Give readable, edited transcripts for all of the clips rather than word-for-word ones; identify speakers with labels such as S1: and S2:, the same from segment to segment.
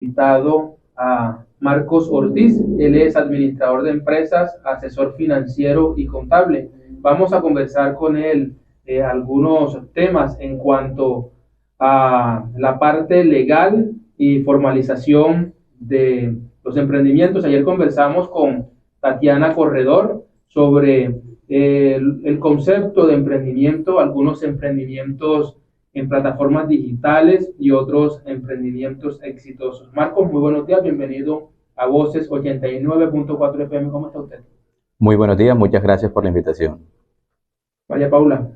S1: invitado a Marcos Ortiz. Él es administrador de empresas, asesor financiero y contable. Vamos a conversar con él algunos temas en cuanto a la parte legal y formalización de los emprendimientos. Ayer conversamos con Tatiana Corredor sobre el concepto de emprendimiento, algunos emprendimientos en plataformas digitales y otros emprendimientos exitosos. Marcos, muy buenos días, bienvenido a Voces 89.4 FM. ¿Cómo está usted?
S2: Muy buenos días, muchas gracias por la invitación.
S1: María Paula,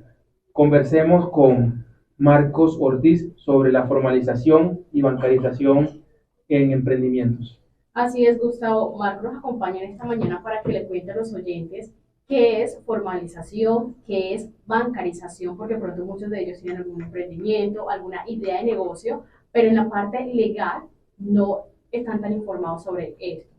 S1: conversemos con Marcos Ortiz sobre la formalización y bancarización en emprendimientos.
S3: Así es, Gustavo. Marcos nos acompaña en esta mañana para que le cuente a los oyentes qué es formalización, qué es bancarización, porque pronto muchos de ellos tienen algún emprendimiento, alguna idea de negocio, pero en la parte legal no están tan informados sobre esto.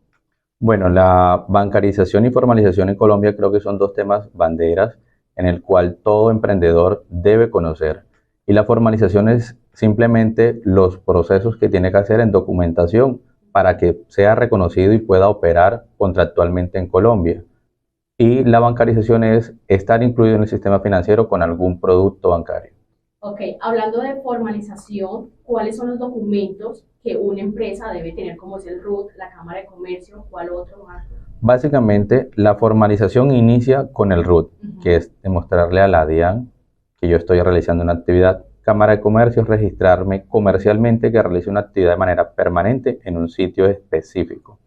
S2: Bueno, la bancarización y formalización en Colombia creo que son dos temas banderas en el cual todo emprendedor debe conocer. Y la formalización es simplemente los procesos que tiene que hacer en documentación para que sea reconocido y pueda operar contractualmente en Colombia. Y la bancarización es estar incluido en el sistema financiero con algún producto bancario.
S3: Ok, hablando de formalización, ¿cuáles son los documentos que una empresa debe tener, como es el RUT, la Cámara de Comercio, cuál otro más?
S2: Básicamente, la formalización inicia con el RUT, que es demostrarle a la DIAN que yo estoy realizando una actividad. Cámara de Comercio es registrarme comercialmente que realice una actividad de manera permanente en un sitio específico.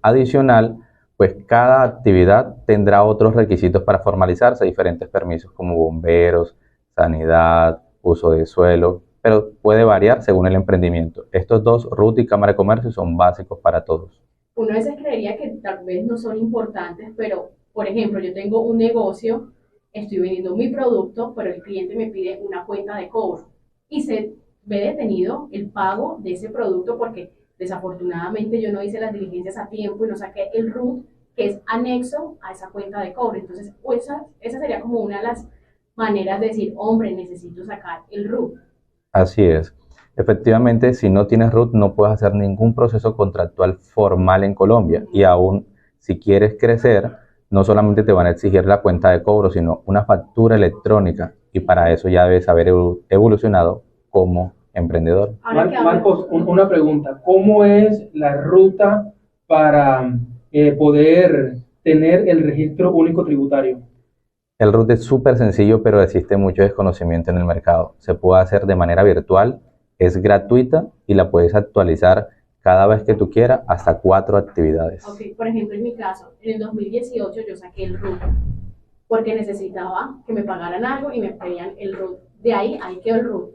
S2: Adicional, pues cada actividad tendrá otros requisitos para formalizarse, diferentes permisos como bomberos, sanidad, uso de suelo, pero puede variar según el emprendimiento. Estos dos, RUT y Cámara de Comercio, son básicos para todos.
S3: Uno a veces creería que tal vez no son importantes, pero por ejemplo, yo tengo un negocio, estoy vendiendo mi producto, pero el cliente me pide una cuenta de cobro y se ve detenido el pago de ese producto porque desafortunadamente yo no hice las diligencias a tiempo y no saqué el RUT, que es anexo a esa cuenta de cobro. Entonces, esa sería como una de las maneras de decir, hombre, necesito sacar el RUT.
S2: Así es. Efectivamente, si no tienes RUT, no puedes hacer ningún proceso contractual formal en Colombia. Y aún, si quieres crecer, no solamente te van a exigir la cuenta de cobro, sino una factura electrónica. Y para eso ya debes haber evolucionado como emprendedor.
S1: Marcos, una pregunta. ¿Cómo es la ruta para poder tener el registro único tributario?
S2: El RUT es súper sencillo, pero existe mucho desconocimiento en el mercado. Se puede hacer de manera virtual, es gratuita y la puedes actualizar cada vez que tú quieras, hasta 4 actividades.
S3: Ok, por ejemplo, en mi caso, en el 2018 yo saqué el RUT porque necesitaba que me pagaran algo y me pedían el RUT. De ahí quedó el RUT.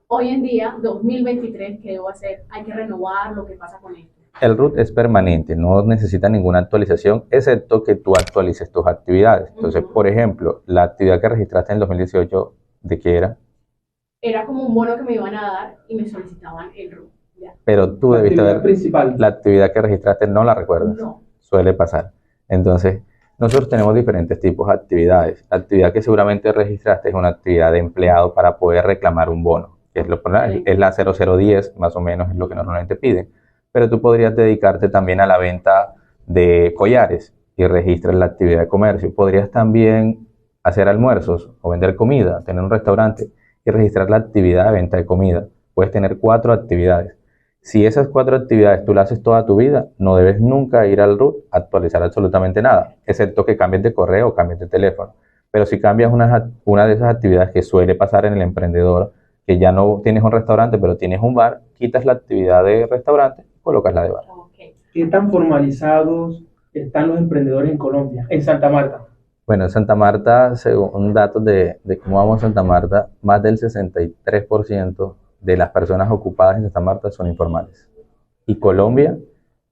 S3: Hoy en día, 2023, ¿qué debo hacer? Hay que renovar, ¿lo que pasa con esto?
S2: El RUT es permanente, no necesita ninguna actualización, excepto que tú actualices tus actividades. Entonces, por ejemplo, la actividad que registraste en el 2018, ¿de qué era?
S3: Era como un bono que me iban a dar y me solicitaban el RUT. Ya.
S2: Pero tú debiste ver
S1: principal.
S2: La actividad que registraste, ¿no la recuerdas?
S3: No.
S2: Suele pasar. Entonces, nosotros tenemos diferentes tipos de actividades. La actividad que seguramente registraste es una actividad de empleado para poder reclamar un bono, que es la 0010, más o menos es lo que normalmente piden. Pero tú podrías dedicarte también a la venta de collares y registras la actividad de comercio. Podrías también hacer almuerzos o vender comida, tener un restaurante y registrar la actividad de venta de comida. Puedes tener 4 actividades. Si esas 4 actividades tú las haces toda tu vida, no debes nunca ir al RUT a actualizar absolutamente nada, excepto que cambies de correo o cambies de teléfono. Pero si cambias una de esas actividades que suele pasar en el emprendedor, que ya no tienes un restaurante, pero tienes un bar, quitas la actividad de restaurante y colocas la de bar.
S3: Okay.
S1: ¿Qué tan formalizados están los emprendedores en Colombia, en Santa Marta?
S2: Bueno, en Santa Marta, según datos de cómo vamos en Santa Marta, más del 63% de las personas ocupadas en Santa Marta son informales. Y Colombia,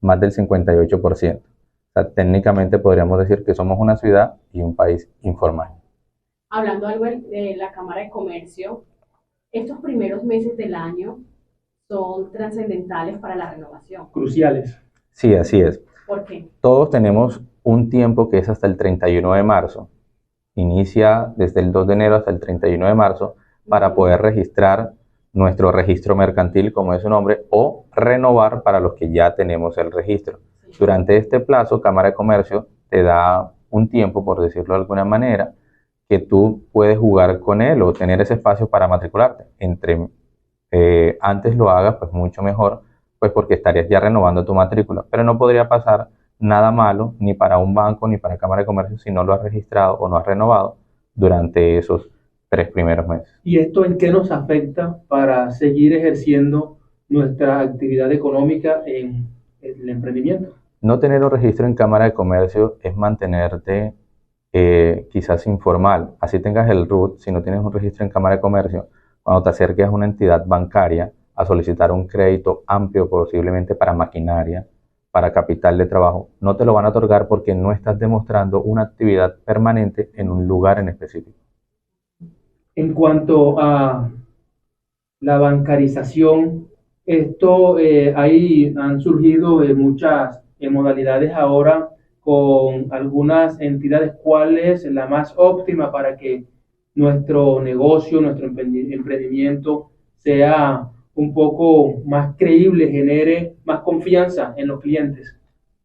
S2: más del 58%. O sea, técnicamente podríamos decir que somos una ciudad y un país informal.
S3: Hablando algo de la Cámara de Comercio, estos primeros meses del año son trascendentales para la renovación.
S1: Cruciales.
S2: Sí, así es.
S3: ¿Por qué?
S2: Todos tenemos un tiempo que es hasta el 31 de marzo. Inicia desde el 2 de enero hasta el 31 de marzo para poder registrar nuestro registro mercantil, como es su nombre, o renovar para los que ya tenemos el registro. Durante este plazo, Cámara de Comercio te da un tiempo, por decirlo de alguna manera, que tú puedes jugar con él o tener ese espacio para matricularte. Entre antes lo hagas, pues mucho mejor, pues porque estarías ya renovando tu matrícula. Pero no podría pasar nada malo ni para un banco ni para Cámara de Comercio si no lo has registrado o no has renovado durante esos 3 primeros meses.
S1: ¿Y esto en qué nos afecta para seguir ejerciendo nuestra actividad económica en el emprendimiento?
S2: No tener un registro en Cámara de Comercio es mantenerte quizás informal. Así tengas el RUT, si no tienes un registro en Cámara de Comercio, cuando te acerques a una entidad bancaria a solicitar un crédito amplio, posiblemente para maquinaria, para capital de trabajo, no te lo van a otorgar porque no estás demostrando una actividad permanente en un lugar en específico.
S1: En cuanto a la bancarización, ahí han surgido muchas modalidades ahora con algunas entidades. ¿Cuál es la más óptima para que nuestro negocio, nuestro emprendimiento sea un poco más creíble, genere más confianza en los clientes?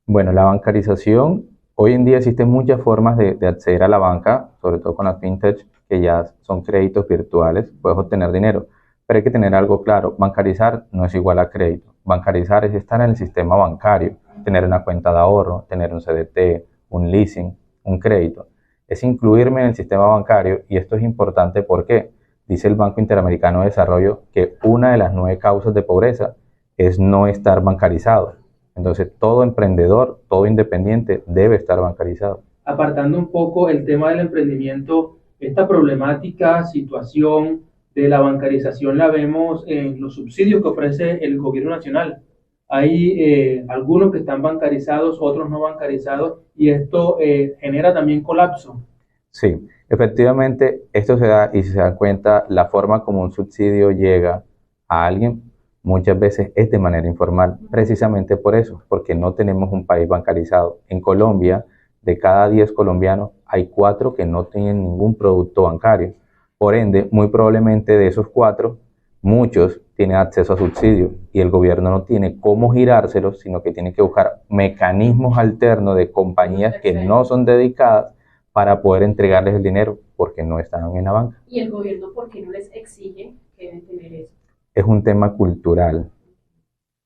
S2: Bueno, la bancarización, hoy en día existen muchas formas de acceder a la banca, sobre todo con las fintech, que ya son créditos virtuales, puedes obtener dinero. Pero hay que tener algo claro, bancarizar no es igual a crédito. Bancarizar es estar en el sistema bancario, tener una cuenta de ahorro, tener un CDT, un leasing, un crédito. Es incluirme en el sistema bancario y esto es importante porque dice el Banco Interamericano de Desarrollo que una de las 9 causas de pobreza es no estar bancarizado. Entonces todo emprendedor, todo independiente debe estar bancarizado.
S1: Apartando un poco el tema del emprendimiento, esta problemática, situación de la bancarización la vemos en los subsidios que ofrece el gobierno nacional. Hay algunos que están bancarizados, otros no bancarizados, y esto genera también colapso.
S2: Sí, efectivamente, esto se da y si se dan cuenta, la forma como un subsidio llega a alguien muchas veces es de manera informal, precisamente por eso, porque no tenemos un país bancarizado. En Colombia, de cada 10 colombianos, hay 4 que no tienen ningún producto bancario. Por ende, muy probablemente de esos 4, muchos tienen acceso a subsidios y el gobierno no tiene cómo girárselos, sino que tiene que buscar mecanismos alternos de compañías que no son dedicadas para poder entregarles el dinero porque no están en la banca.
S3: ¿Y el gobierno por qué no les exige que deben tener eso?
S2: Es un tema cultural.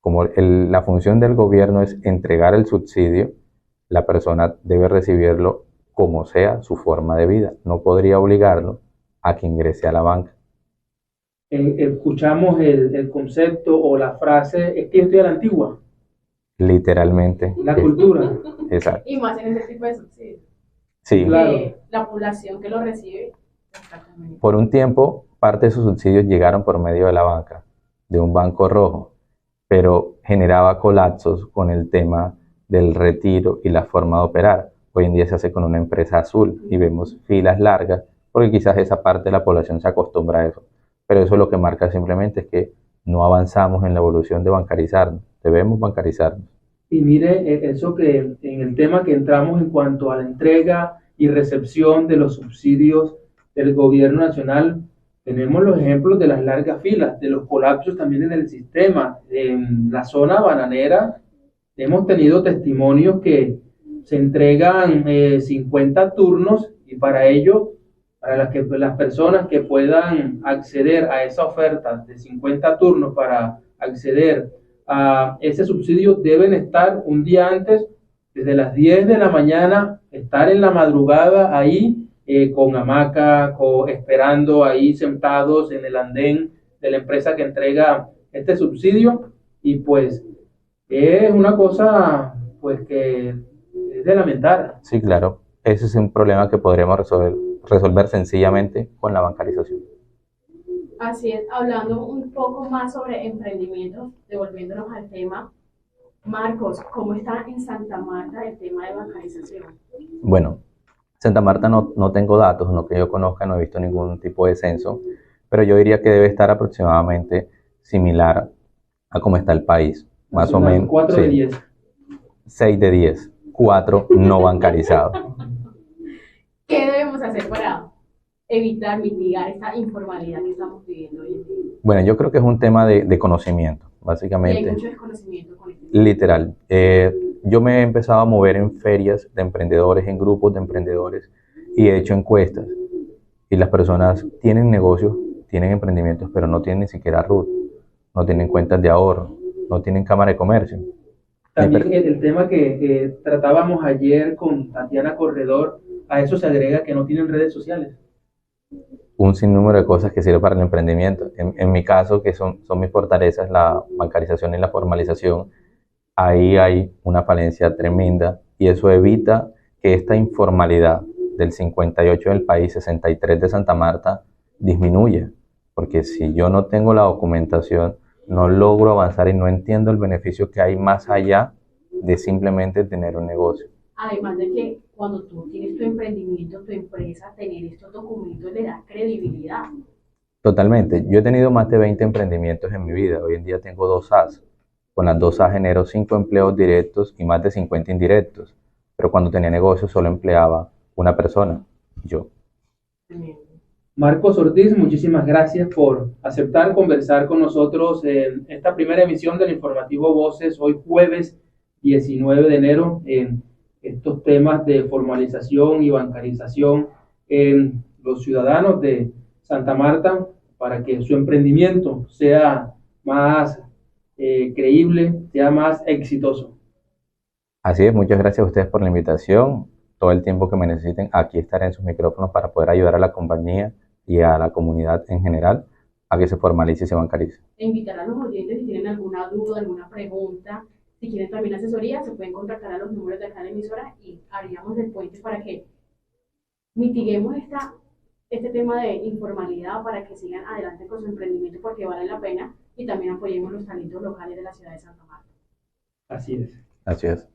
S2: Como la función del gobierno es entregar el subsidio, la persona debe recibirlo como sea su forma de vida. No podría obligarlo a que ingrese a la banca.
S1: Escuchamos el concepto o la frase, es que yo estoy a la antigua.
S2: Literalmente.
S1: La cultura.
S2: Exacto.
S3: Y más en ese tipo de subsidios.
S2: Sí.
S1: Claro.
S3: La población que lo recibe.
S2: Por un tiempo, parte de esos subsidios llegaron por medio de la banca, de un banco rojo, pero generaba colapsos con el tema del retiro y la forma de operar. Hoy en día se hace con una empresa azul y vemos filas largas porque quizás esa parte de la población se acostumbra a eso. Pero eso lo que marca simplemente es que no avanzamos en la evolución de bancarizarnos. Debemos bancarizarnos.
S1: Y mire, eso que en el tema que entramos en cuanto a la entrega y recepción de los subsidios del gobierno nacional, tenemos los ejemplos de las largas filas, de los colapsos también en el sistema. En la zona bananera hemos tenido testimonios que se entregan 50 turnos y para ello, para las personas que puedan acceder a esa oferta de 50 turnos para acceder a ese subsidio, deben estar un día antes, desde las 10 de la mañana, estar en la madrugada ahí con hamaca, esperando ahí sentados en el andén de la empresa que entrega este subsidio, y pues es una cosa pues que es de lamentar.
S2: Sí, claro. Ese es un problema que podremos resolver sencillamente con la bancarización.
S3: Así es, hablando un poco más sobre emprendimientos, devolviéndonos al tema, Marcos, ¿cómo está en Santa Marta el tema de bancarización?
S2: Bueno, Santa Marta no tengo datos, no que yo conozca, no he visto ningún tipo de censo, pero yo diría que debe estar aproximadamente similar a cómo está el país, más o menos.
S1: 4 de 10.
S2: 6 de 10, 4 no bancarizados.
S3: ¿Qué debemos hacer para evitar, mitigar esta informalidad que estamos viviendo hoy en día?
S2: Bueno, yo creo que es un tema de conocimiento,
S3: Y hay
S2: básicamente.
S3: mucho desconocimiento con esto.
S2: Literal. Yo me he empezado a mover en ferias de emprendedores, en grupos de emprendedores, y he hecho encuestas. Y las personas tienen negocios, tienen emprendimientos, pero no tienen ni siquiera RUT, no tienen cuentas de ahorro, no tienen cámara de comercio.
S1: También el tema que tratábamos ayer con Tatiana Corredor, a eso se agrega que no tienen redes sociales.
S2: Un sinnúmero de cosas que sirven para el emprendimiento. En mi caso, que son mis fortalezas, la bancarización y la formalización, ahí hay una falencia tremenda y eso evita que esta informalidad del 58 del país, 63 de Santa Marta, disminuya. Porque si yo no tengo la documentación, no logro avanzar y no entiendo el beneficio que hay más allá de simplemente tener un negocio.
S3: Además de que cuando tú tienes tu emprendimiento, tu empresa, tener estos documentos le da credibilidad.
S2: Totalmente. Yo he tenido más de 20 emprendimientos en mi vida. Hoy en día tengo 2 AS. Con las 2 A genero 5 empleos directos y más de 50 indirectos. Pero cuando tenía negocio solo empleaba una persona, yo.
S1: Marcos Ortiz, muchísimas gracias por aceptar conversar con nosotros en esta primera emisión del informativo Voces, hoy jueves 19 de enero, en estos temas de formalización y bancarización en los ciudadanos de Santa Marta para que su emprendimiento sea más creíble, sea más exitoso.
S2: Así es, muchas gracias a ustedes por la invitación. Todo el tiempo que me necesiten, aquí estaré en sus micrófonos para poder ayudar a la compañía y a la comunidad en general a que se formalice y se bancarice.
S3: E invitar a los oyentes si tienen alguna duda, alguna pregunta, si quieren también asesoría, se pueden contactar a los números de acá en la emisora y haríamos el puente para que mitiguemos este tema de informalidad para que sigan adelante con su emprendimiento porque vale la pena y también apoyemos los talentos locales de la ciudad de Santa Marta.
S1: Así es.
S2: Así es.